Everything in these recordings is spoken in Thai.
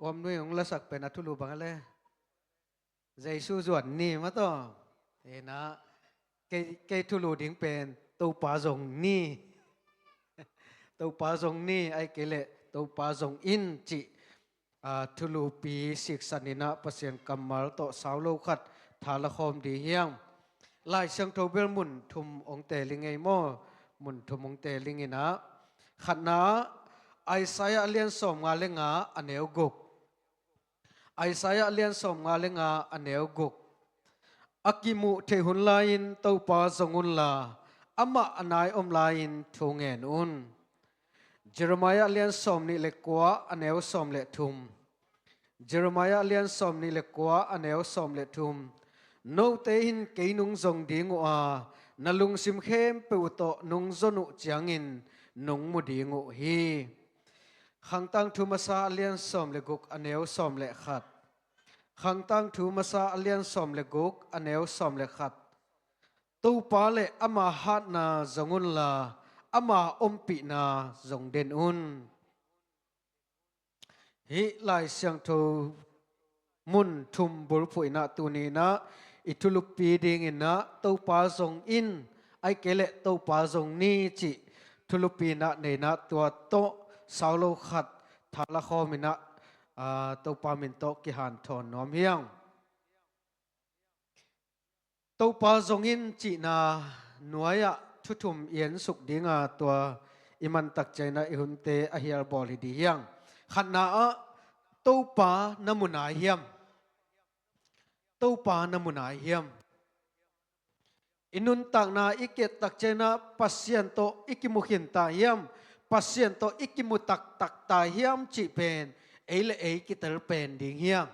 อมด้วยองละสักเป็นอัทุลูบังเลยใจสู้ส่วนนี่มาต่อเห็นนะเกทุลูดิ้งเป็นตูปาซงนี่ตูปาซงนี่ไอเกเลตูปาซงอินจิทุลูปีสิกสันินะเปเสียงกำมัลโตสาวโลขัดทาละคมดีเฮียงลายเสียงโทเบลมุนทุมองเตลิงไงโมมุนทุมองเตลิงไงนะขัดนะไอไซอาเลียนสมงาเลงาอันเอวกุกไอไซอาเลียนสมงาเลงาอันเอวกุกอากิมุเทหุนลายินตูปาซงุนลาอามาอนายอมลายินทุงเงินอุนเจเรมายาเลียนสมนี่เล็กกว่าอันเอวสมเล็ทุมเจเรมายาเลียนสมนี่เล็กกว่าอันเอวสมเล็ทุมโนเตหินเกยนุงจงดีงัวนลุงซิมเข้มเปิวโตนุงจนุจางอินนุงมุดีงูฮีขังตั้งทุมาซาเลียนสมเลกุกอันเอวสมเลขัดขังตั้งทุมาซาเลียนสมเลกุกอันเอวสมเลขัดตูปาเลอามาฮัดนาจงุนลาอามาอมปีนาจงเดนอุนฮิไลเสียงทูมุนทุมบุรพุยนาตูนีนะอิทุลุปีดิงินนะตูปาจงอินไอเกเลตูปาจงนีจิทุลุปีนะเนนะตัวโตสาวโลขัดทาละคอมินะตูปามินโตกิหันทอนน้อมเฮียงตูปาจงอินจินาหน่วยทุทุมเอียนสุกดีงาตัวอิมันตักใจนะอิหุนเตอฮิลบอลิดีเฮียงขันนาตูปานมุนาเฮียมตูปานมุนาเฮียมอินุนตักนาอิเกตตักใจนะปัสเซียนโตอิกิมุขินตาเฮียมปัสเซียนโตอิกิมุตักตักตาเฮียมจิเป็นเอเลเอกิเตลเป็นดิ่งเฮียม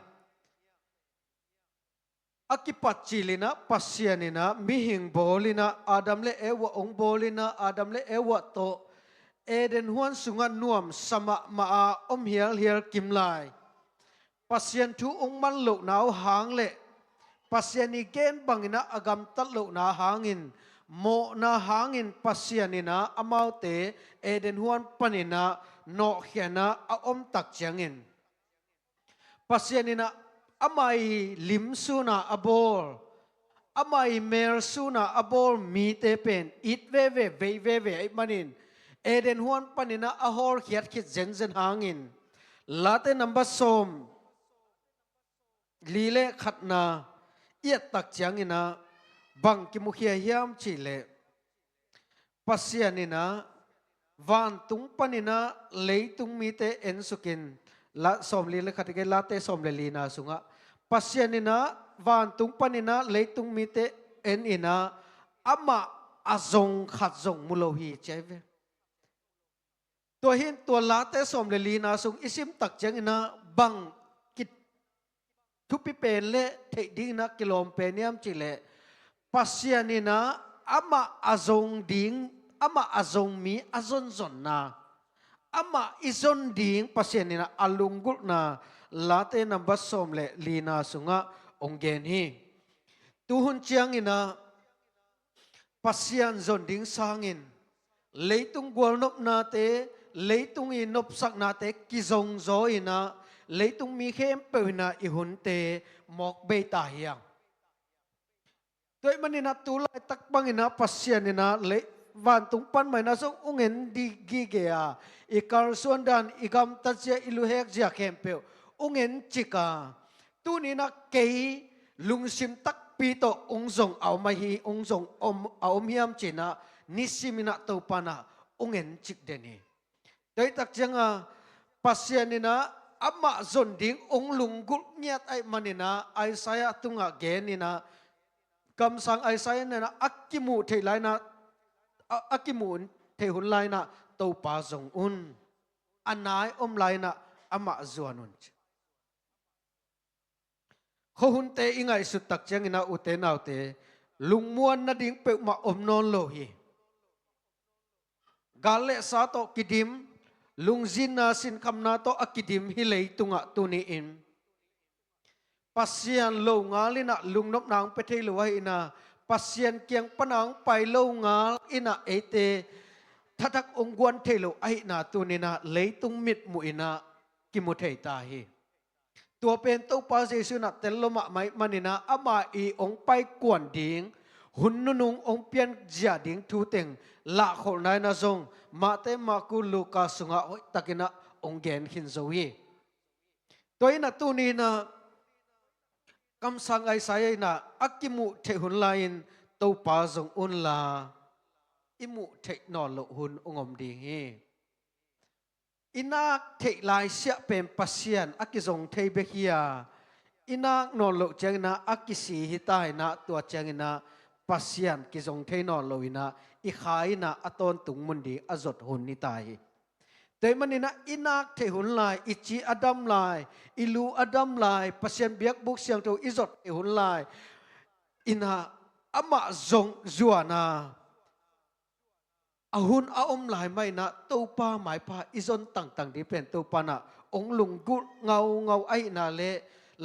อากิปัจจิลินะปัสเซียนินะมิหิงโบลินะอาดัมเลเอวะองโบลินะอาดัมเลเอวะโตเอเดนฮวนสุงันนวมสมะมาอมเฮียลเฮียลกิมไลปัสเซียนทุองมันลุกนาวหางเลปัสเซียนิเกนบังอินะอากำตัดลุกนาหางินโมนาหางินปัสเซียนินะอมาเตเอเดนฮวนปนินะโนเขียนะอมตักเจียงินปัสเซียนินะอมัยลิมสุนาอบอลอมัยเมลสุนาอบอลมีเตเป็นอิดเวไอมันินเอเดนฮวนปนินะอฮอลเขียดคิดเซนหางินลาเตนัมบัสอมลีเลขัดนาเอียตักเจียงินะบังกิมุขียามชิเลปัสเซียนินะวันตุงปนินะเลยตุงมีเตเอ็นสุกินละสมลีเลขัดเกลาเตสมเลลีนาสุงะปัสเซียนินะวันตุงปนินะเลยตุงมีเตเอ็นอินะอามาอาจงขัดจงมุโลฮีเจเวตัวหินตัวลาเตสมเลลีนาสุงอิซิมตักเจียงินะบังทุปิเป็นเลเทดิงนักกิโลมเปเนียมจิเลปัสเซียนินะอามาอาจงดิงอามาอาจงมีอาจนจนนาอามาอิจนดิงปัสเซียนินะอาลุงกุลนาลาเตนัมบัสสมเลลีนาสุงะองเกนฮีตูหุนเจียงอินะปัสเซียนจนดิงสางินเลยตุงกวลนบนาเตเลยตุงอินบสักนาเตกิจงโซอินะเลยตุงมีเข้มเปินาอิหุนเตหมอกเบตาเฮียงตัวมันนี่นะตุลายตักบังอินะปัสเซียนนี่นะเลยวันตุงปันไม่นะส่งองเงินดีกีเกียอีกาลส่วนดันอีกำตัดเสียอิลูเฮกเจียเข้มเปียวองเงินจิกาตัวนี้นะเกยลุงซิมตักปีโตองซงเอามาฮีองซงเอาเมียมจีนะนิสิมินะตัวปานะองเงินจิกเดนี่โดยตักจังปัสเซียนนี่นะอามาจนดิ่งองลุงกุลเมียดไอมันนี่นะไอไซอาตุงะเกนนี่นะคำสั่งไอไซนี่นะอักกิมูเทไลนะอักกิมูเทหุนไลนะตูปาจงอุนอันนายอมไลนะอามาจวนุนเขาหุนเตอิงไอสุดตักเจงินะอุเตนาวเตลุงมวนนะดิ่งเปมาอมนอนโลฮีกาเลสาโตกิดิมลุงจินนาสินคำนาโตอกิดิมฮิเลตุงะตุนีอินปัสเซียนโลงาลินะลุงนบนางเปเทลวะอินะปัสเซียนเกียงปนังไปโลงาอินะเอเตทักองกวนเทโลไอนะตุนีนะเลตุงมิดมุอินะกิมุเทตาฮี ตัวเป็นตัวปาเจสุนักเตลมะไม่มันนี่นะอามาอีองไปกวนดิงหุ่นนุงองเปียนเจียดิงทูเต็งละคนนายนะจงมาเตมากุลูกาสุงะตะกินะองเกนหินโซยีตัวนี้นะตัวนี้นะคำสั่งไอ้สายนะอักกิมุเทหุนลายน์ตัวปาจงอุนลาอิมุเทนอลหุ่นองอมดิงฮีอินักเทลายเสียเป็นปัสเซียนอักกิจงเทเบคียอินักนอลเจงนะอักกิสีฮิตายนะตัวเจงนะปัสเซียนกิจงเทนอลวินะอิขายนะอัตอนตุงมุนดีอจดหุ่นนิตายแต่มันนี่นะอินักเทหุ่นลายอิจีอดัมลายอิลูอดัมลายปัสเซียนเบียกบุกเสียงตัวอิจดเทหุ่นลายอินาอามาจงจวนาอาหุนอาอมหลายไม่นะตัวป้าหมายพาอิจนต่างๆที่เป็นตัวป้านะองลุงกุเงาไอ้นาเล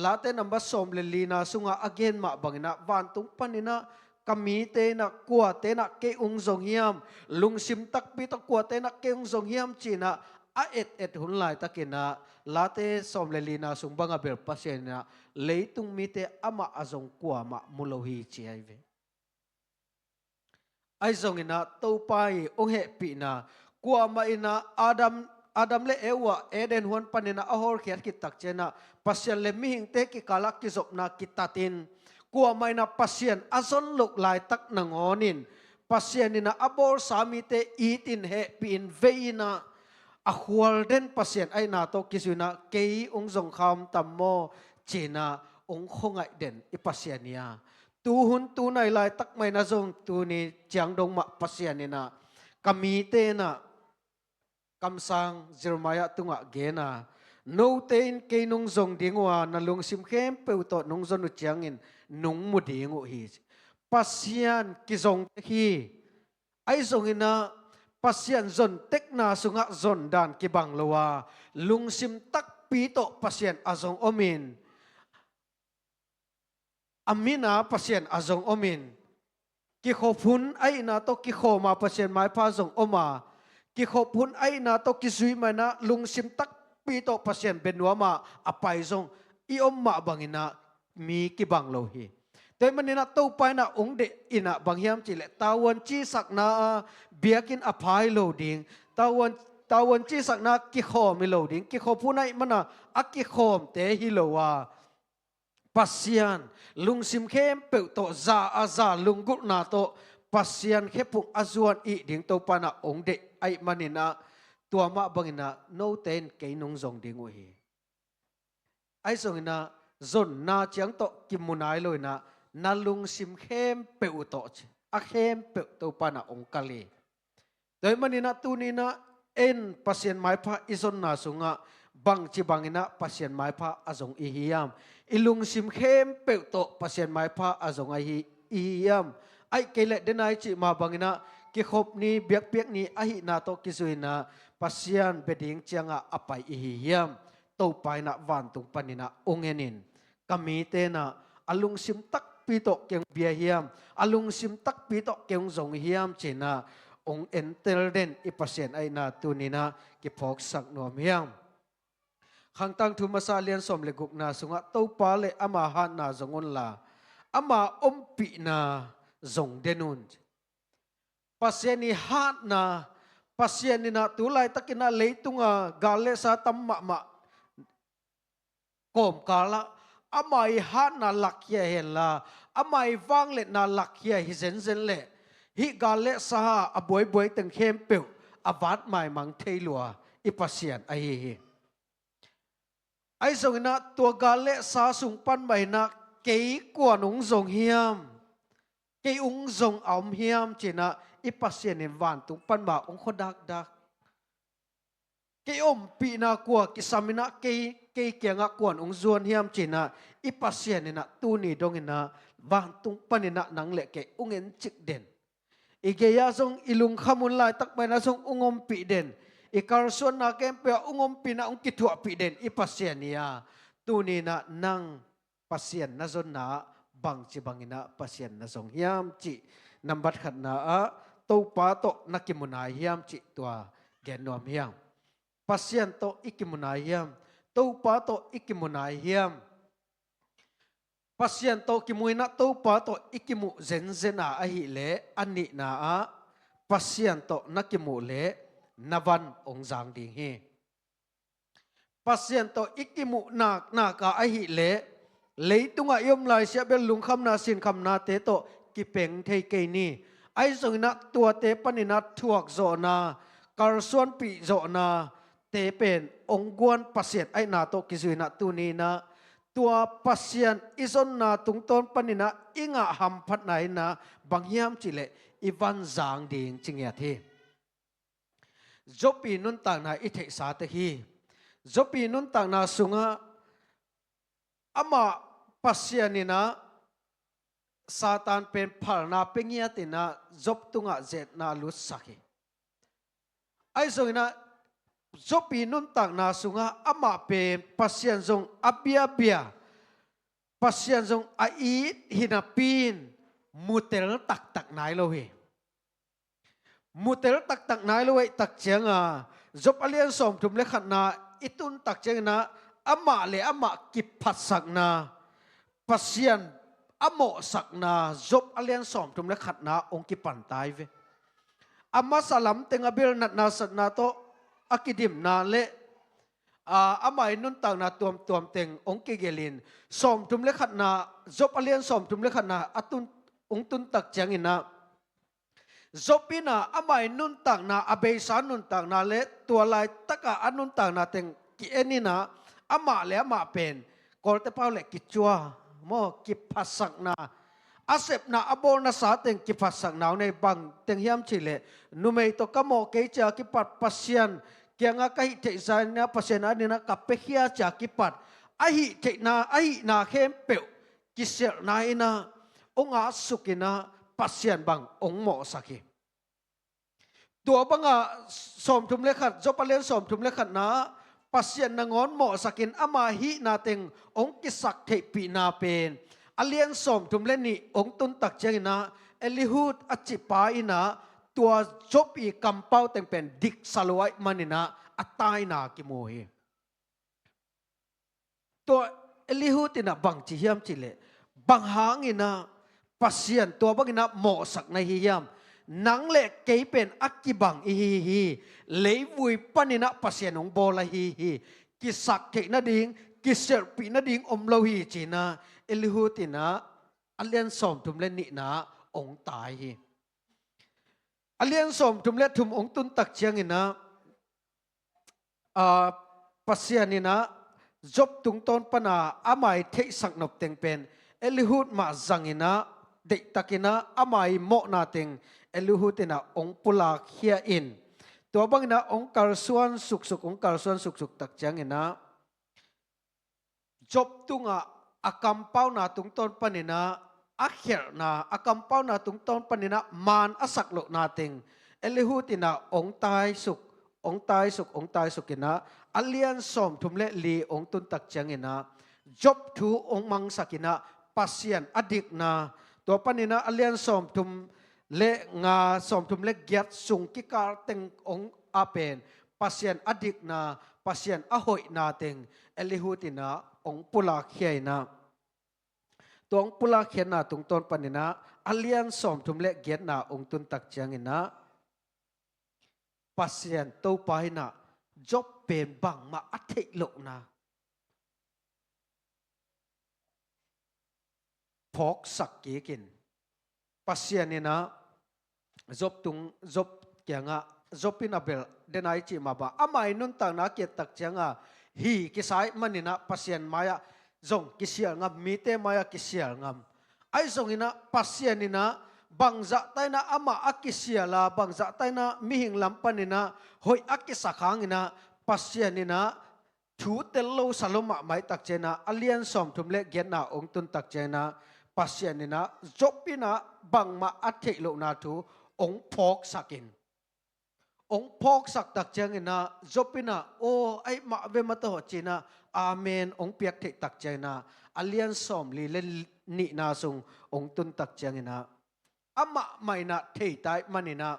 ลาเตนัมบัสสมเลลีนาสุงาอเกนมาบังนะวันตุงปันนะกามีเตนะกัวเตนะเกอุงจงเฮียมลุงซิมตักปีตะกัวเตนะเกอุงจงเฮียมจีนะอาเอ็ดหุนหลายตะกินะลาเตสมเลลีนาสุงบังอาเบลปัสเซนะเลยตุงมีเตอามาอาจงกัวมามุโลฮีจีไอเวไอจงอินะตัวไปองเหปีนะกว่ามาอินะอาดัมเลเอวะเอเดนฮวนปันอินะอโหรเขียนกิตักเจนะปัสเซียนเลมิหิงเตกิกาลักกิจบนากิตัตินกว่ามาอินะปัสเซียนอาซอนลุกลายตักนางอนินปัสเซียนอินะอบอร์สามีเตอีตินเฮปีนเวอินะอควอลเดนปัสเซียนไอนาโตกิสุนะเกยองจงคำตัมโมเจนะองคงไอเดนอิปัสเซียนเนียตูหุนตูในลายตักไม่นะจงตูนี้เจียงดงมาปัสยานินะกามีเตนะคำสั่งเจรมายะตุงะเกนะโนเตนเกนุงจงดิงวานาลุงซิมเข้มเปิดตัวนุงจนุเจียงอินนุงมุดิงอุฮิปัสยานกิจงเทคีไอจงอินะปัสยานจนเทคนาสุงะจนดานกิบังลัวลุงซิมตักปีโตปัสยานอาจงอมินอามินาปัสเซียนอาจงอมินกิโคพุนไอนาโตกิโคมาปัสเซียนไม้พาจงอมากิโคพุนไอนาโตกิซุยมานะลุงซิมตักปีโตปัสเซียนเป็นวัวมาอภัยจงอีอมมาบังอินะมีกิบังโลหีแต่มันนี่นะตัวไปนะองเดอินะบางยามจิเลตาวันจีสักนาเบียกินอภัยโลดิงตาวันจีสักนากิโคมิโลดิงกิโคพุนไอมันนะอักกิโคมเตฮิโลวาปัสยานลุงซิมเข้มเปิดโตซาอาซาลุงกุนาโตปัสยานเข้ปุกอาจวนอีดิ่งโตปานะองเดไอมันนี่นะตัวมาบังอินะโนเตนเกยนุงจงดิ่งอุฮีไอจงอินะจนนาเจียงโตกิมุนายเลยนะนาลุงซิมเข้มเปิดโตอาเข้มเปิดโตปานะองกาลีโดยมันนี่นะตัวนี้นะเอ็นปัสยานไม้พระอิจนนาสุงะบังจิบังอินะปัสยานไม้พระอาจงอิฮิยามอิลุงซิมเข้มเปิดโตปัสยานไม้พระอาจงอิฮิยามไอเกลเดนายจิมาบังอินะกิขบนี้เบียกเปียกนี้อหินาโตกิสุยนะปัสยานเบดิงเจียงะอภัยอิฮิยามโตไปนะวันตุงปานินะองเอนินกามีเตนะอลุงซิมตักปีโตเกียงเบียฮิยามอลุงซิมตักปีโตเกียงจงฮิยามเจนะองเอ็นเตลเดนอิปัสยานไอนาตุนินะกิพอกสักนวมฮิยามขังตังทุมาซาเลียนสมเลกุกนาสุงะโตปาเลอามาฮานาจงอนลาอามาอมปีนาจงเดนุนปัสยานิฮานาปัสยานินาตุไลตะกินาเลตุงากาเลสาตัมมะมะกอมกาละอามาอิฮานาลักเยเฮลาอามาอิฟังเลนาลักเยฮิเซนเซนเลฮิกาเลสาอบวยบวยตึงเข้มเปิวอวัดหมายมังเทลัวอิปัสยานไอเฮไอจงนะตัวกาเลสาสุงปันใบนะเกยกว่านุงจงเฮียมเกยอุงจงอมเฮียมจีนะอิปัสยานิวันตุงปันบ่าองคดักเกยอมปีนากว่ากิสามินะเกยเกียงกวนองจวนเฮียมจีนะอิปัสยานินะตูนี่ดงอินะวันตุงปันนะนังเล็กเกยอุงเอ็นจิกเด่นอีเกียจงอิลุงขมุนลายตักไปนะจงอุงอมปีเด่นอีกาส่วนนักเก็บเปียองมปีนะองกิดหัวปีเด่นอีปัสยานียตูนีนะนังปัสยานนะจนนะบังจิบังอินะปัสยานนะจงยามจินับบัดขัดนะตัวป้าโตนักกิมุนายยามจิตัวแกนนวมยามปัสยานโตอิกิมุนายยาม tu pa to ikimunai hiam pasien to kimuina tu pa to ikimu zenzena a hi le ani na a pasien to nakimu le navan ong jang ding hi pasien to ikimu na ka a hi le leitunga yom lai sia bel lung kham na sin kham na te to ki peng thei ke ni ai zongna tua te panina thuak zo na karsuan pi zo na te pen ongguan pasien ai na to ki zuina tu ni na tua pasien izon na tungton panina inga ham phat nai na bangyam chile ivan zang ding chingya the zopi nun tang na i thei sa te hi zopi nun tang na sunga ama pasianina satan pen phalna pengia tina zop tunga zet na lut sakhi ai zongina zopi nun tang na sunga ama pen pasian zong abia bia pasian zong a i hinapin mutel tak tak nai lo hi mutel tak tak nai lo tak chenga zop alian som thum le khat na itun tak cheng na ama le ama ki phat sak na pasian amo sak na zop alian som thum le khat na ong ki pan tai ve ama salam tenga bil nat na sat na to akidim na le amai nun tang na tuam teng ong ki gelin som thum le khat na zop alian som thum le khat na atun ong tun tak chang ina zopina amai nun tang na abeisa nun tang na le tua lai taka anun tang na teng ki enina ama le ama pen kol te pau le ki chua mo ki phasak na asep na abol na sa teng ki phasak naw nei bang teng hiam chile numei to kamo ke cha ki pat pasian kyanga kai te zan na pasien anina kapehia cha ki pat ahi te na khem pe ki ser na ina onga sukina pasien bang ong mo sakhi tua banga som thum le khat zopalen som thum le khat na pasien na ngon mo sakin ama hi na teng ong ki sak the pi na pen alian som thum le ni ong tun tak chengina elihud achipa ina tua jopi kampau teng pen dik salwai manina atai na ki mo hi to elihud ina bang chi hiam chile bang hang ina pasien tua bangina mo sak na hi hiam nang le ke pen akibang hi leivui panina pasien ong bola hi ki sak ke na ding ki ser pi na ding om lo hi china elihud ina alian som thum le ni na ong tai hi alian som thum le thum ong tun tak chiang ina pasien ina job tung ton pana amai thei sak nop teng pen elihud ma zangina de takina amai mo na teng elihud ina ong pula khia in to bangina ong karsuan suk ong karsuan suk tak chiang ina job tunga akampau na tung ton panina akher na akampau na tung ton panina man asak lo na teng elihud ina ong tai suk ina alian som thum le li ong tun tak chiang ina job thu ong mang sakina pasien adik na to panina alian som thum le nga som thum le gyat sung ki kar teng ong apen pasien adik na pasien ahoi na teng elihud ina ong pula khiai na tong pula khian na tung ton panina alian som thum le gyat na ong tun tak chiang ina pasien to pai na job pen bang ma athei lo na phok sak ki kin pasien ni na job kyanga jopin abel denai chi ma ba amai nun tang na ke tak changa hi ki sai manina pasien maya zong ki sial ngam mi te maya ki sial ngam ai zong ina pasien ina bangza taina ama akisiala bangza taina mihing lampanina hoi akisakhang ina pasien ina thu tello saloma mai tak chena alian som thumle genna ong tun tak chena pasien ina jopina bangma athe lo na thu ong phok sakin ong phok sak tak chang ina jopina o ai ma ve ma to china amen ong piak the tak chena alian som li len ni na sung ong tun tak chang ina ama maina thei tai manina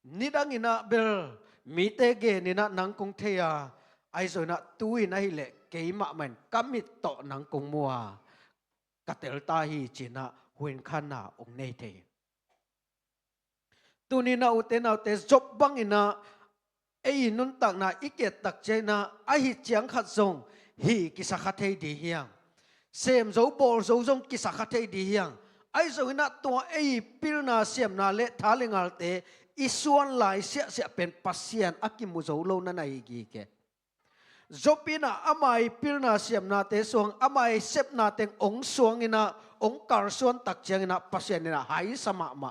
nidang ina bel mi te ge nina nang kong theya ไอโซนะตุยนะฮิเลเกยมะมันกัมมิตโตนังกงมัวกะเตลตาฮีจินะหวนขันนาองเนเทตุนีนะอุเตนะอุเตจบบังอินะไอ้นุนตักนะอิเกตตักเจนะไอฮิจียงขัดทรงฮีกิสขัดเทดีเฮียงเซมโซบอลโซซงกิสขัดเทดีเฮียงไอโซนะตัวไอปิลนาเสียมนาเลทาเลงัลเตอิส่วนหลายเสียเป็นปัสเซียนอากิมุโซโลนันไอกีเกZopina amai pilna siam na te suang amai sep na teng ong suang ina ong kar suan tak chiang ina pasien ina hai sama ma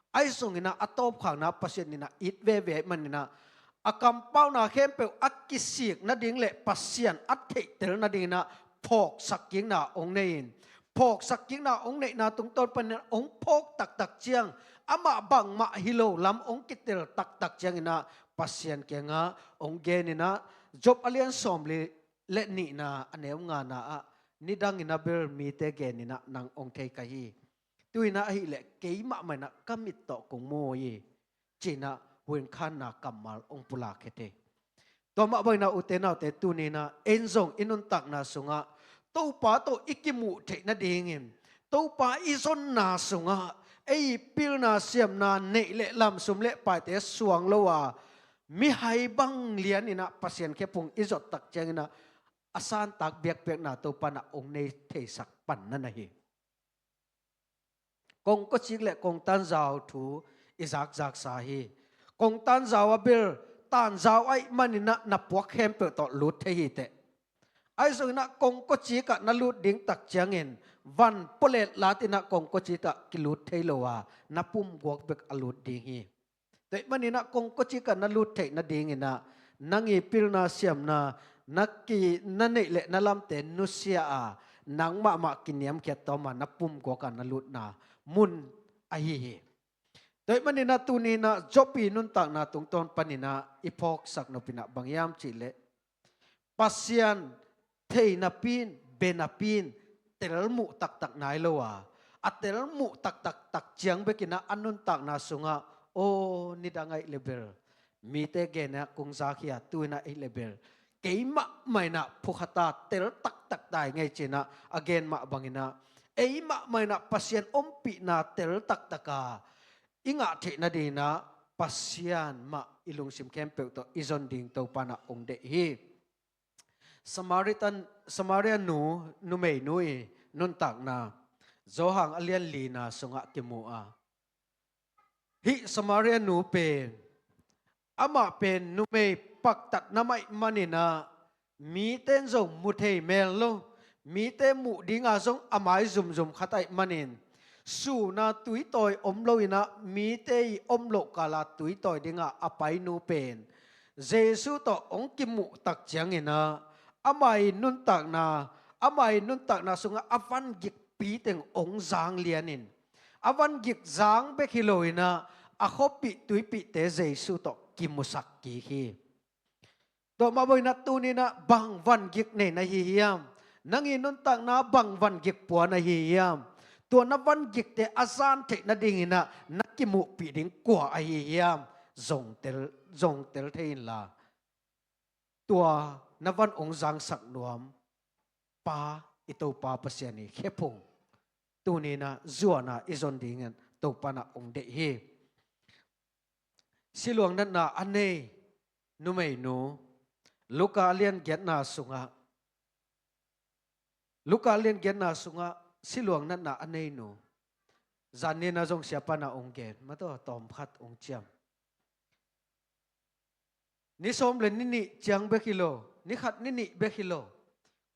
ai sung ina atop khang na pasien ina it ve man ina akam pau na khem pe akisik na ding le pasien at thei tel na ding na phok saking na ong nein phok saking na ong nei na tung ton pan ong phok tak chiang ama bang ma hilo lam ong kitel tak chiang ina pasien kenga ong gen ina job alian somle le ni na anew nga na a nidang ina ber mi te gen ina nang ong thei ka hi tuina hi le keima ma na kamit to kong mo yi china wen khan na kamal ong pula khete to ma bai na utena te tu ni na enzong inun tak na sunga to pa to ikimu the na dingin to pa izon na sunga ei pil na siam na nei le lam sum le pa te suang lo wa mi hai bang lian ina pasien ke pung izot tak chang ina asan tak biak na to pana ong nei the sak pan na na hi kong ko chik le kong tan zaw thu izak sa hi kong tan zaw bil tan zaw ai manina na puak hem pe to lut the hi te ai so na kong ko chika na lut ding tak changin van polet latina kong ko chika kilut theilowa na pum gok bek alut ding hi te manina kong ko chika na lut thei na ding ina nangi pilna siam na nakki na nei le na lam te nusia a nang ma kiniam khet to ma na pum gok ka na lut na mun a hi hi te manina tunina jopi nun tak na tung ton panina ipok sak no pina bangyam chile pasian thei na pin benapin telmu tak nai lowa atelmu tak chiang bekina anun tak na sunga o nidangai level mi te gena kung zakhia tuina e level keima maina phukhata tel tak dai ngai china again ma bangina eima maina pasien ompi na tel taka inga the na dina pasian ma ilung sim kempe to izon ding to pana ong de hi Samaritan nu mei nui nun tak na zohang alian lina sunga kimua hi Samaritan nu pen ama pen nu mei pak tat na mai manina mi ten zong mu thei mel lo mi te mu dinga zong amai zum khatai manin su na tui toy omlo ina mi te omlo kala tui toy dinga apai nu pen jesu to ong kimu tak chiang ina amai nun tak na sunga avan gik pi teng ong zang lianin avan gik zang be khiloina a khopi tuipi te jesu to kimusak ki hi to ma boina tunina bang van gik ne na hi hiam nangi nun tak na bang van gik pu na hi hiam to na van gik te azan the na dingina nakimu pi ding kwa a hi hiam zong tel thein la tua na van ong zang sak nuam pa ito pa pasiani khepung tunina zuana izon dingen to pana ong de hi siluang nan na ane numei nu luka lian get na sunga siluang nan na ane nu zanne na jong siapa na ong gen ma to tom khat ong chiam ni som le ni chiang be kilo ni khat ni be kilo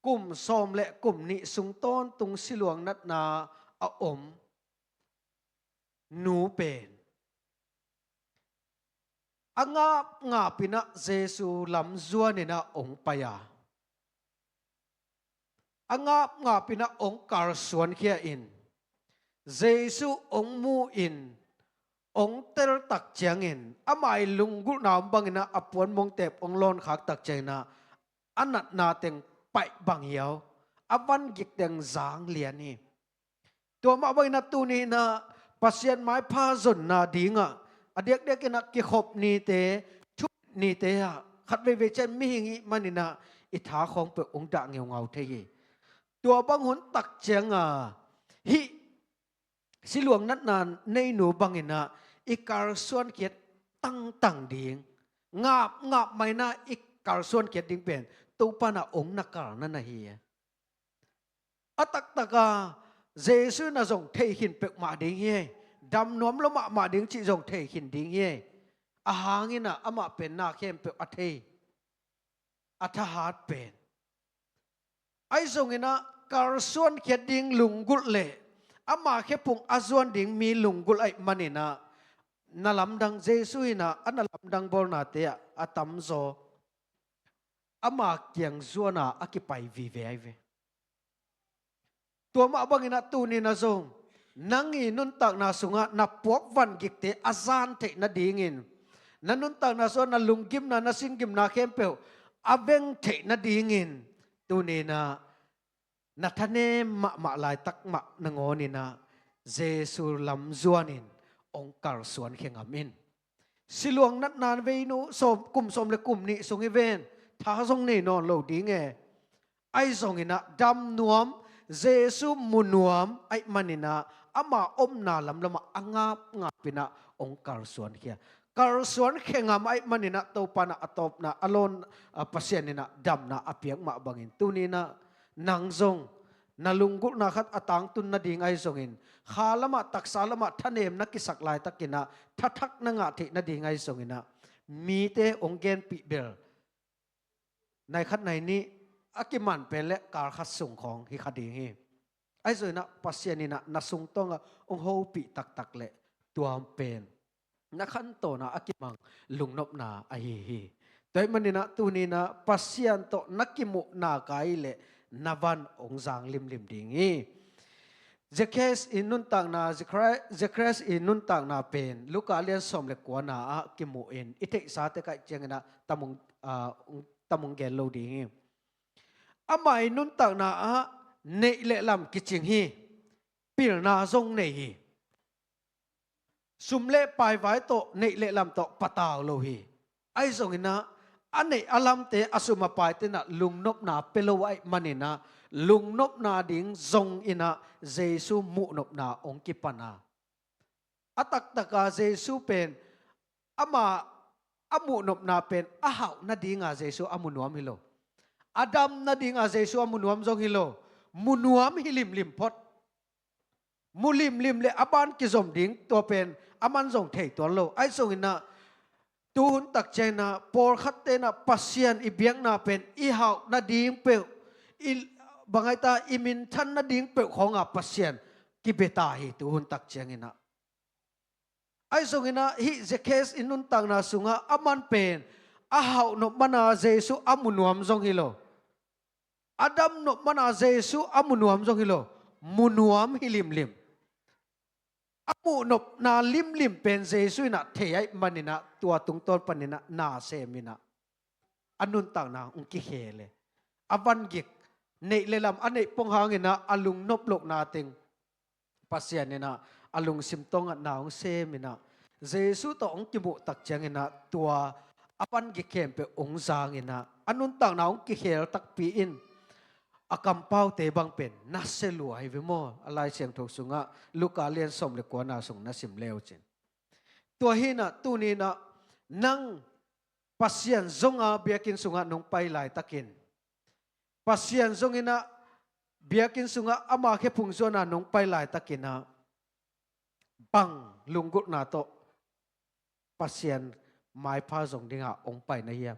kum som le kum ni sung ton tung siluang nat na a om nu pen anga nga pina jesu lam zuanina ong paya anga nga pina ong kar suan khia in jesu ong mu in ong tel tak chiang in amai lungu nam bangina apuan mong tep ong lon khak tak chena anat na teng pai bang yaw avan gik teng zang lian ni to ma bai na tu ni na pasien mai pha zon na dinga adek dek na ki khop ni te thu ni te ha ขัดเวเวเจมีหิงมันนี่นะอิทาของเปองค์ดะเงาเงาเทยตัวบางหนตักเจียงฮิสิหลวงนัดนานในหนูบางอินะอีการส่วนเกียรติตั้งดิ่งงาบไม่น่าอีการส่วนเกียรติดิ่งเป็นตูปานะองค์นักการนั่นนะเฮียอตักตะกาเจสุน่ะจงเทหินเปกมาดิ่งเฮียดำนวมละมาดิ่งจิจงเทหินดิ่งเฮียอาหางินะอามาเป็นนาเข้มเปกอัทเทอัทหาดเป็นไอ้จงงินะการส่วนเกียรติดิ่งลุงกุลเล่อามาแค่ปุ่งอาส่วนดิ่งมีลุงกุลไอ้มันนี่นะนาลำดังเจสุยนะอันนาลำดังบอลนาเตียอาตัมโซอามาเกียงส่วนน่ะอากิไปวิเวไอเวตัวมาบังอินะตูนี่นะจงนังอินุนตักนาสุงะนับพวกวันกิกเตอาซานเทนาดิ่งินนันุนตักนาส่วนนาลุงกิมนาสิงกิมนาเข้มเปลอาเวงเทนาดิ่งินตูนี่นะนัทเนมาลายตักมานงอนี่นะเจสุลำจวนินองค์การสวนเข่งอามินสิหลวงนัดนานเวนุสมกุมสมและกุมนี้ทรงอีเวนท้าทรงนี่นอนโลดีไงไอ้ทรงอินะดำนวมเจสุมุนวมไอ้มันนี่นะอามาอมนาลำละมาอ่างาปินะองค์การสวนเขียการสวนเข่งามไอ้มันนี่นะตัวปานะอัตบนะอารมณ์ปัสเซียนนี่นะดำนะอเปียกมาบังอินตัวนี้นะนางทรงนาลุงกุนาขัดอตังตุนนาดิ่งไอ้ทรงอินข้าละมาตักสาละมาท่านเอมนักกิสักลายตักกินะทักนังอาทินาดิ่งไอ้ทรงอินะมีเตองเกนปิเบลในขัดในนี้อากิมันเป็นและการขัดส่งของฮิคดีฮีไอ้ส่วนนะปัสเซียนี่นะนัส่งต้ององโฮปิตักเละตัวเป็นนักขันโตนะอากิมังลุงนบนาไอฮีแต่มันนี่นะตัวนี้นะปัสเซียนโตนักกิมุนาไกเละนาวันองจางลิมดิ่งฮีเจคสอินนุนต่างนาเจคสอินนุนต่างนาเป็นลูกอาเลียนสมเล็กกว่านากิมุอินอิเทสาเตกะเจงนะตมุงเกลโลดิ่งฮีอามาอินุนต่างนาเนเลลำกิจิงฮีปีรนาทรงเนฮีสุมเล่ปลายไว้โตเนเลลำโตปะตาวโลฮีไอ้ทรงอินะอันเนอลัมเตอสุมาปายเตนะลุงนบนาเปโลไอมันนี่นะลุงนบนาดิ่งทรงอินะเจสุมุนบนาองกิปนาอัตักตะกาเจสุเป็นอามาอามุนบนาเป็นอาหาวนาดิ่งอาเจสุอามุนวมฮิโลอาดัมนาดิ่งอาเจสุอามุนวมทรงฮิโลมุนวมฮิลิมพดมุลิมเลอาบานกิจมดิ่งตัวเป็นอามันทรงเทตัวโลไอทรงอินะตูนตักเจนะปอร์ขัดเตนะปัสเซียนอิเบียงนาเป็นอีหาวนาดิ่งเปลบางไอตาอิมินทันนาดิ่งเปลของอาปัสเซียนกิเบตาฮิตูนตักเจงอินะไอทรงอินะฮิเจเคสอินุนตังนาสุงะอามันเป็นอาหาวนบมานาเจสุอามุนวมทรงฮิโลอาดัมนบมานาเจสุอามุนวมทรงฮิโลมุนวมฮิลิมอามุนบนาลิมเป็นเจสุนะเทียมันนี่นะตัวตุงต้นปันนี่นะนาเซมินะอันนุนต่างนาอุกิเคเลอวันกิกเนเลลำอันนี้ปงหางนะอลุงนบโลกนาติงปัสเซียนนี่นะอลุงซิมตงนาองเซมินะเจสุตองกิบุตักเจงนะตัวอวันกิเคมเปองจางนะอันนุนต่างนาองกิเคลตักปีอินอากัมเป้าเตบังเป็นนัสเซลัวไอวิโมอะไรเสียงถูกสุงะลูกาเลียนสมเล็กกว่านาสุงนัสิมเลวจินตัวฮีนะตัวนี้นะนั่งปัสเซียนจงอาเบียกินสุงะนงไปหลายตะกินปัสเซียนจงอินะเบียกินสุงะอามาแค่พุงส่วนนงไปหลายตะกินนะบังลุงกุนาโตปัสเซียนไม้พาจงดิ่งะองไปนะเฮีย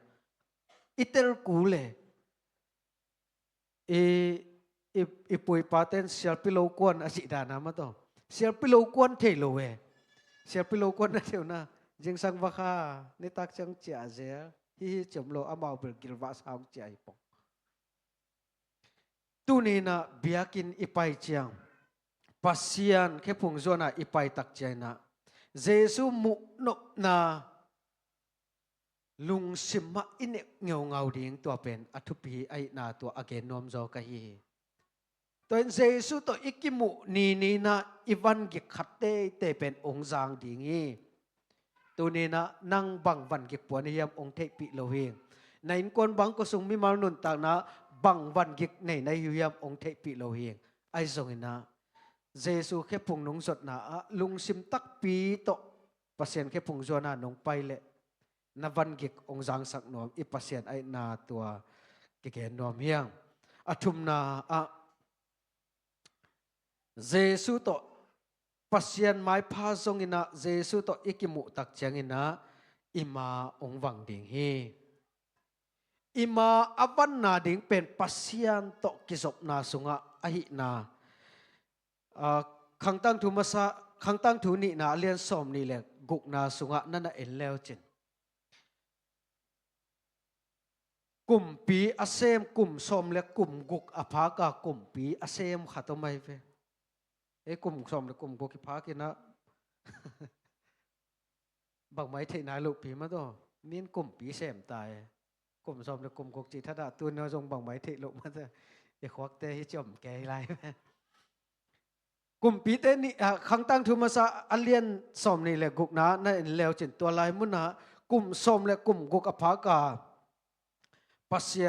อิเตอร์กูเลอีปุยปาเตนเสียปิโลกวนอาจิดานามาโตเสียปิโลกวนเทโลเวเสียปิโลกวนนะเทียวนะจิงสังวะค่ะนี่ตักจังเจียเสียฮิจมโลอามาเบลกิลวาสาวเจียปองตูนี่นะเบียกินอีไปเจียงปัสเซียนแค่พุงโซนาอีไปตักเจียนะเจสุมุนบนาลุงสิมะอินเงาดิ่งตัวเป็นอธุปีไอนาตัวอเกนนอมโจกะฮีตัวเจสุตัวอิกิมุนีนะอีวันกิขัดเตเป็นองจางดิ่งฮีตัวนี้นะนั่งบังวันกิปวนิยมองเทปิโลเฮง ในกวนบังก็ทรงมีมานุนตางนะบังวันกิกในยุยามองเทปิโลเฮียงไอทรงนะเยซูแค่พุงนงสดนะลุงซิมตักปีโตปัสเซียนแค่พุงจวนนะนงไปเลยนวันกิกองจางสักนอมอีปัสเซียนไอนาตัวเกนนอมเฮียงอทุมนาเยซูโตปัสเซียนไม้พาทรงอินะเยซูโตอิกิมุตักเจียงอินะอิมาองวังดิงเฮอิมาอวันนาดิงเป็นปัสเซียนโตกิศบนาสุงะอหินาขังตั้งทุมาสะขังตั้งทุนี่นาเลียนสมนี่แหละกุกนาสุงะนั่นน่ะเอ็นแล้วจินกลุ่มปีอาเซมกลุ่มสมและกลุ่มกุกอภากากลุ่มปีอาเซมขัดทำไมเว้กลุ่มสมและกลุ่มกุกอภากินะบางไม้เทนายลูกปีมาตัวมีนกลุ่มปีเสมตายกลุ่มสมและกลุ่มกุกจิตทัดตัวเนื้อทรงบางไม้เทลูกมาตัวไอ้ควักเตะให้จมแก่ไรกลุ่มปีเตนี่ขังตั้งทุมาสะอันเลียนสมนี่แหละกุกนะนั่นแล้วจินตัวลายมุนนะกลุ่มสมและกลุ่มกุกอภากาปัสเซีย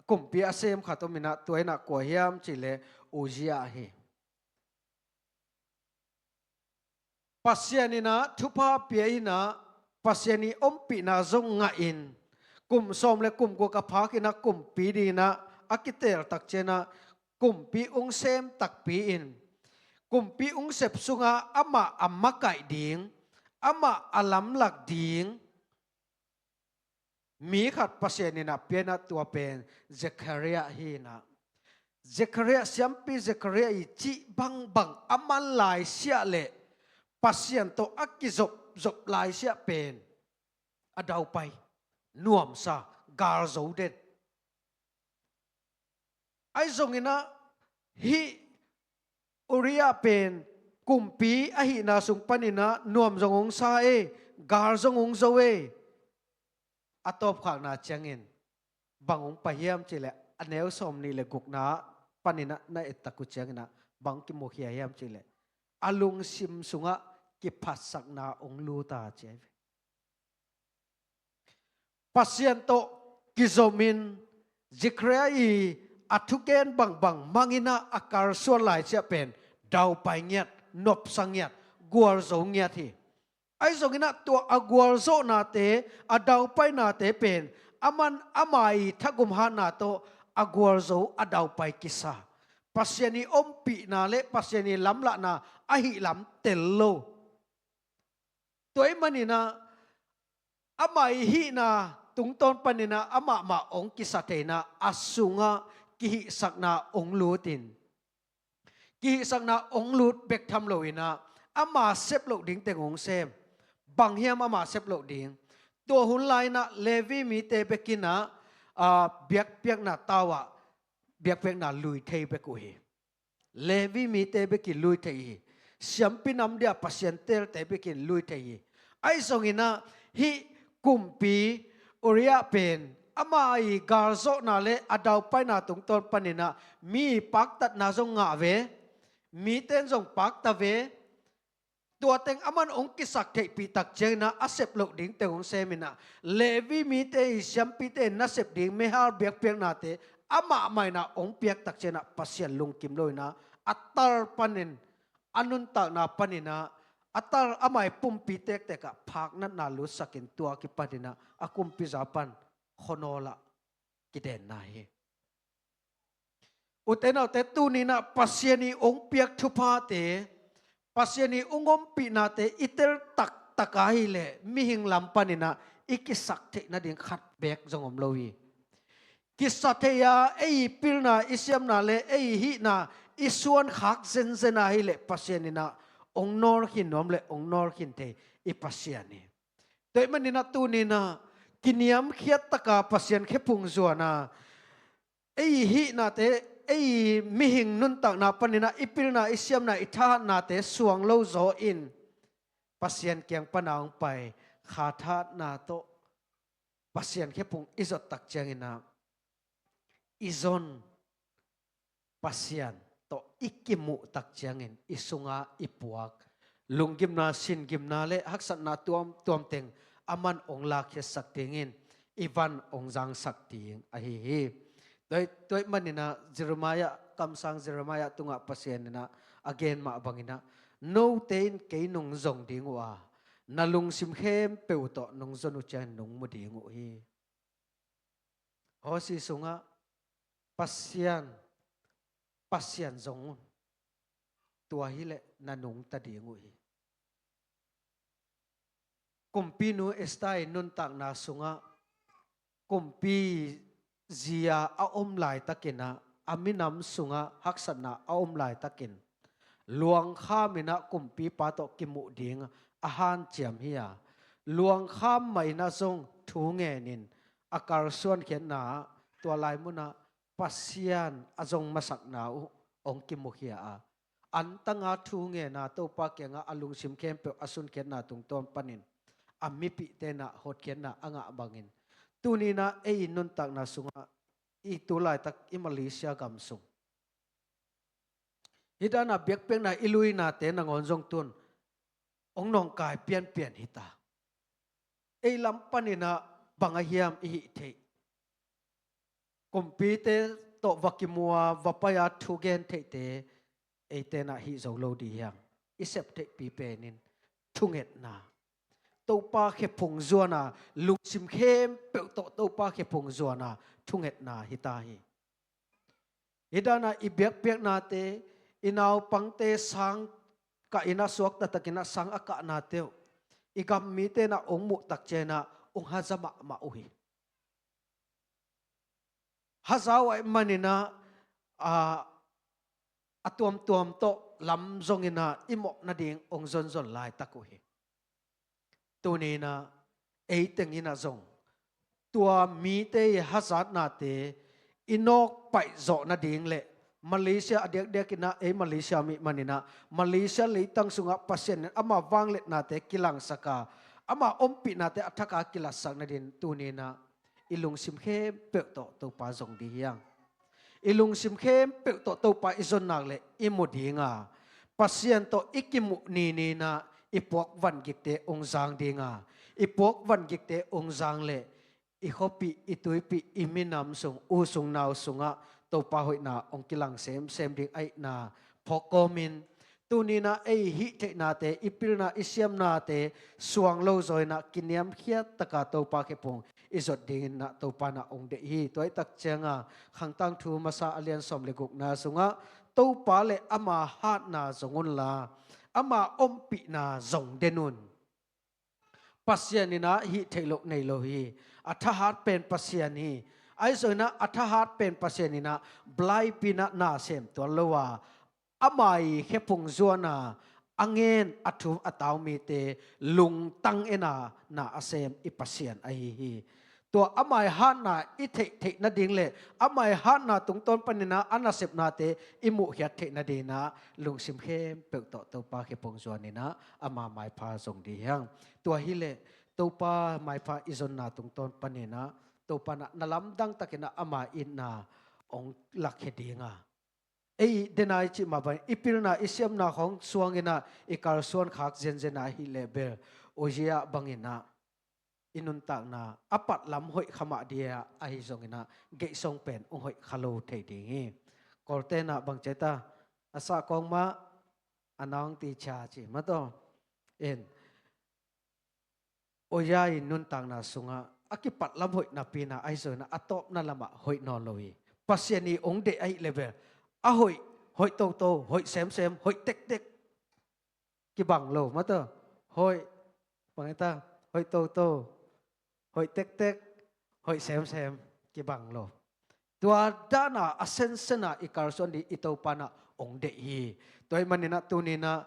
กลุ่มปีอาเซมขัดตัวมินะตัวนักกว่าเฮียมจิเลโอจิอาเฮปัสเซียนี่นะทุพาเปียนะปัสเซียนี่อมปีนะจงงะอินกลุ่มสมและกลุ่มกุกอภากินะกลุ่มปีดีนะอากิเตอร์ตักเจนะกลุ่มปีองเซมตักปีอินกลุ่มปีองเสพสุงะอามาอัมมะไก่ดิงอามาอัลัมหลักดิงมีขัดปัสเซียนี่นะเปียนะตัวเป็นเซคาเรียฮีนะเซคาเรียเสียมปีเซคาเรียอีจิบังบังอามันลายเสียเละปัสเซียนโตอักกิจบลายเสียเป็นอดาวไปน่วมซากาลโจเดนไอซงอินะฮีอุริยาเป็นกุมปีอหินาสุงปนินะนวมจงองซากาลจงองโจเออัตบขางนาเจียงเงินบางองไปเยี่ยมจิเลอันเนวสมนี่เลกุกนาปนินะในตะกุเจียงนะบางกิโมเฮียเยี่ยมจิเลอลุงซิมสุงะกิพัสสักนาองลูตาเจวปัสเซียนโตกิโซมินจิเครียอัตุเกนบางมังอินะอาการส่วนหลายจะเป็นดาวไปเงียดนบสังเงียดกัวโจเงียดที่ไอ้สงินะตัวอกัวโซนาเตอดาวไปนาเตเป็นอามันอามัยทักุมหานาโตอกัวโซอดาวไปกิสาปัสยานีอมปีนาเลปัสยานีล้ำละนาอหิล้ำเตลโลตัวไอ้มันนี่นะอามัยหินาตุงตอนปนินะอามาองกิสาเตนะอสุงะกิหิสักนาองลูตินกิหิสักนาองลูดเบกทำโลอินะอามาเซฟโลดิงเตงองเซมบางเฮียมอามาเซฟโลดิงตัวหุ่นลายนะเลวีมีเตเบกินะเบียกเปียกนาตาวะเบียกเปียกนาลุยเทเบกุเฮเลวีมีเตเบกิลุยเทเฮเสียมปินำเดียปัสเซนเตลเตเบกิลุยเทเฮไอซงอินะฮิกุมปีอุริยะเป็นอามาอีกาลโซนาเลอดาวไปนาตุงตอนปนินะมีปักตัดนาจงงะเวมีเต้นจงปักตะเวตัวเต็งอามันองกิสักเทปีตักเจนะอาเซบโลดิงเตงองเซมินะเลวีมีเตอิชัมปีเตนัเซบดิงเมฮาร์เบียกเปียงนาเตอามาไม่นะองเปียกตักเจนะปัสเซียนลุงกิมโลยนะอัตตาร์ปันินอนุนตานาปันินะอัตตาร์อาไม่ปุ่มปีเตกเตกะพักนั้นนาลุสักินตัวกิปันินะอากุมปิจาปันขโนละกิเดนนายอุเทนเอาเตตูนีนะปัสเซียนีองเปียกทุพาเตปัสยานีองอมปีนาเตอิเตลตักตะกายเลมิหิงลำปานินะอิกิสักเทนาดิงขัดเบกจงอมโลวีกิสัตเทียเอปิลนาอิเซียมนาเลเอหินาอิสวนขักเซนเซนาฮิเลปัสยานีนะองนอร์ขินนอมเลองนอร์ขินเตอิปัสยานีโดยมันนินะตูนีนะกินยามเขียตตะกาปัสยานแค่พุงส่วนนะเอหินาเตไอ้มิหิงนุนตักนาปนินะอิปิลนาอิเซียมนาอิทานาเตสวงโลโซอินปัสยันเกียงปนางไปขาทานาโตปัสยันแค่พุงอิจตักเจงินะอิจอนปัสยันโตอิกิมุตักเจงินอิสุงาอิปวกลุงกิมนาสินกิมนาเลหักสันนาตัวมเต็งอามันองลาเขสักเตงิน อีวันองค์จังสักติงอหิฮิโดยมันนี่นะเจเรมายะคำสั่งเจเรมายะตุงะปัสยานี่นะ again มาบังอินะ no tain kay nung zong ding wa nalung sim khem peu to nung zonu chan nung mu ding hi ho si sunga pasyan zong tua hi le nanung ta ding hi kumpi nu estai nun tak na sunga kumpi zia a lai takina aminam sunga haksana a lai takin luang kha mina kumpi pato kimu ding ahan chiam hiya luang kha mai na song thu nge nin akar suan khen na tua lai muna pasian azong masak na ong kimu hiya an tanga thu nge na to pa kenga alung sim kem pe asun khen na tung ton panin ammi pi te na hot khen na anga bangin tunina ei nun tak na sunga i tulai tak i Malaysia gam sung hidana biak pek na ilui na te na ngon jong tun ong nong kai pian hita ei lam panina bangahiam i the kompite to vakimua vapaya thugen the te ei te na hi zo lo di yang isep te pi penin thunget na to pa khe phung zuana luk sim khem pe to pa khe phung zuana thunget na hita hi hidana i biak pek na te inaw pangte sang ka ina suak ta takina sang aka na teu igam mi te na ongmu takchena ong hazama ma uhi hazawa manina atuam to lam zongina imok na ding ong zon lai takuhi tunina eiteng ina zong tua mi te hazat na te inok pai zo na ding le Malaysia adek kina Malaysia mi manina Malaysia leitang sunga pasien ama wanglet nate kilang saka ama ompi nate athaka kilasak na din tunina ilung simkhem pe to pa jong di yang ilung simkhem pe to pa izon nak le imodinga pasien to ikimu ni na ipok van gikte ong jang dinga ipok van gikte ong jang le i hopi ituipi iminam sung usung naw sunga to pa hoi na ong kilang sem ding ai na phokomin tunina ei hi the na te ipil na isiam na te suang lo zoi na kiniam khiat taka to pa ke pong izot ding na to pa na ong de hi toy tak chenga khangtang thu masa alian som le guk na sunga to pa le ama hat na zongun la ama ompi na zong denun pasianina hi thailok nei lo hi athahat pen pasiani ai soina athahat pen pasianina blai pina na sem to lowa amai khepung zuana angen athu ataw mi te lung tang ena na asem i pasian ai hi to amai han na i the na ding le amai han na tung ton panina anasep na te imu hiat the na de na lung sim khem pe to pa khepung zuanina ama mai pha song di yang to hi le to pa mai pha izon na tung ton panina to pa na nalam dang takina ama in na ong lakhe dinga ei denai chi ma ban ipil na isiam na khong suangina ikar suan khak zen na hi level ojia bangina inun tak na apat lam hoi khama dia ai zongina ge song pen ong hoi khalo thei dingi korte na bang cheta asa kong ma anang ti cha chi ma to en oya inun tak na sunga akipat lam hoi na pina ai zona atop na lama hoi no loi pasiani ong de ai level a hoi to hoi sem hoi tek ki bang lo ma to hoi bang ta hoi to hoi tek hoi sem ki bang lo tua dana asensena ikarson di ito pana ong de hi toy manina tunina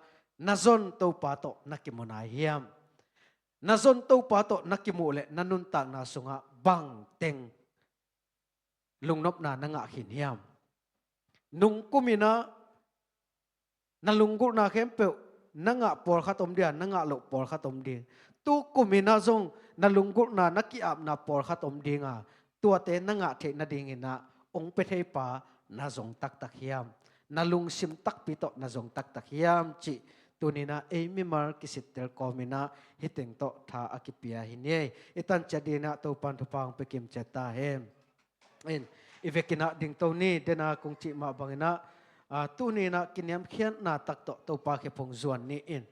nazon to pato nakimona hiam nazon to pato nakimule nanun tak na sunga bang teng lungnop na nanga hin hiam nung kumina nalunggur na kempe nanga por khatom dia nanga lo por khatom ding tu kumina zong nalunggur na nakiap na por khatom dinga tua te nanga the na dingina ong pe thei pa na zong tak hiam nalung sim tak pito na zong tak hiam chi tu ni na mimar kisitel komina hiteng to tha akipia hinie itan chadina to pan thupang pekim cheta hem en ivekina ding to ni dena kung chi ma bangina tu ni na kinyam khian na tak to pa ke phong zuan ni in